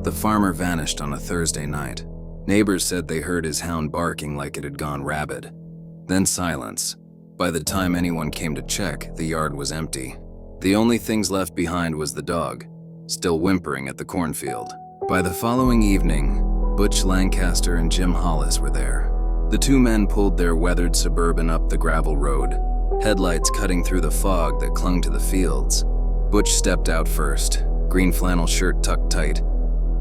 The farmer vanished on a Thursday night. Neighbors said they heard his hound barking like it had gone rabid. Then silence. By the time anyone came to check, the yard was empty. The only things left behind was the dog, still whimpering at the cornfield. By the following evening, Butch Lancaster and Jim Hollis were there. The two men pulled their weathered Suburban up the gravel road, headlights cutting through the fog that clung to the fields. Butch stepped out first, green flannel shirt tucked tight,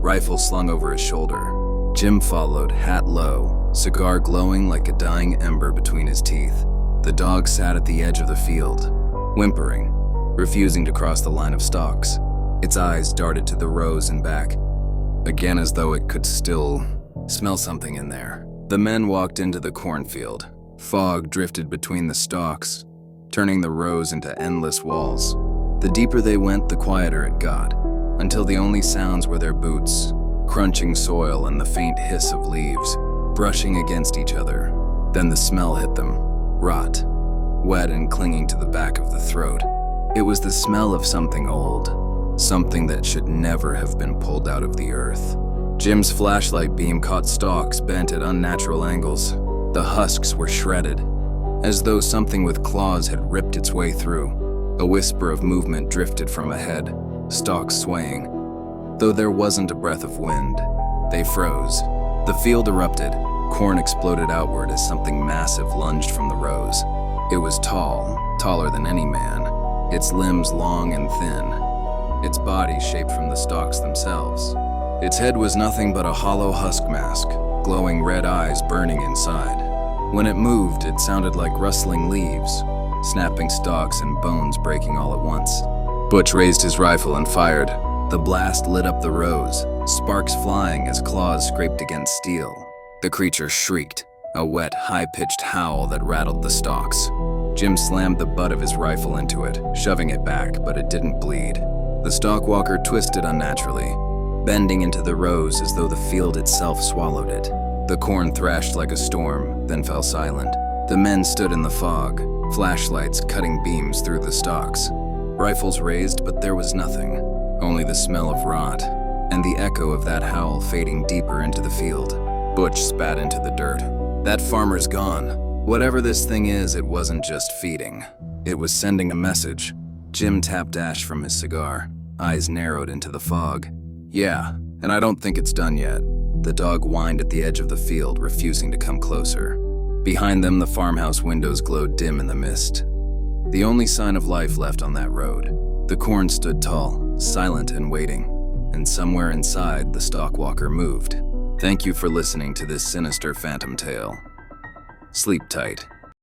rifle slung over his shoulder. Jim followed, hat low, cigar glowing like a dying ember between his teeth. The dog sat at the edge of the field, whimpering, refusing to cross the line of stalks. Its eyes darted to the rows and back, again as though it could still smell something in there. The men walked into the cornfield. Fog drifted between the stalks, turning the rows into endless walls. The deeper they went, the quieter it got, until the only sounds were their boots, crunching soil and the faint hiss of leaves, brushing against each other. Then the smell hit them, rot, wet and clinging to the back of the throat. It was the smell of something old, something that should never have been pulled out of the earth. Jim's flashlight beam caught stalks bent at unnatural angles. The husks were shredded, as though something with claws had ripped its way through. A whisper of movement drifted from ahead, stalks swaying. Though there wasn't a breath of wind, they froze. The field erupted. Corn exploded outward as something massive lunged from the rows. It was tall, taller than any man, its limbs long and thin, its body shaped from the stalks themselves. Its head was nothing but a hollow husk mask, glowing red eyes burning inside. When it moved, it sounded like rustling leaves, snapping stalks and bones breaking all at once. Butch raised his rifle and fired. The blast lit up the rows, sparks flying as claws scraped against steel. The creature shrieked, a wet, high-pitched howl that rattled the stalks. Jim slammed the butt of his rifle into it, shoving it back, but it didn't bleed. The stalkwalker twisted unnaturally, bending into the rows as though the field itself swallowed it. The corn thrashed like a storm, then fell silent. The men stood in the fog, flashlights cutting beams through the stalks. Rifles raised, but there was nothing, only the smell of rot, and the echo of that howl fading deeper into the field. Butch spat into the dirt. That farmer's gone. Whatever this thing is, it wasn't just feeding. It was sending a message. Jim tapped ash from his cigar, eyes narrowed into the fog. Yeah, and I don't think it's done yet. The dog whined at the edge of the field, refusing to come closer. Behind them, the farmhouse windows glowed dim in the mist. The only sign of life left on that road. The corn stood tall, silent and waiting, and somewhere inside, the stalkwalker moved. Thank you for listening to this sinister phantom tale. Sleep tight.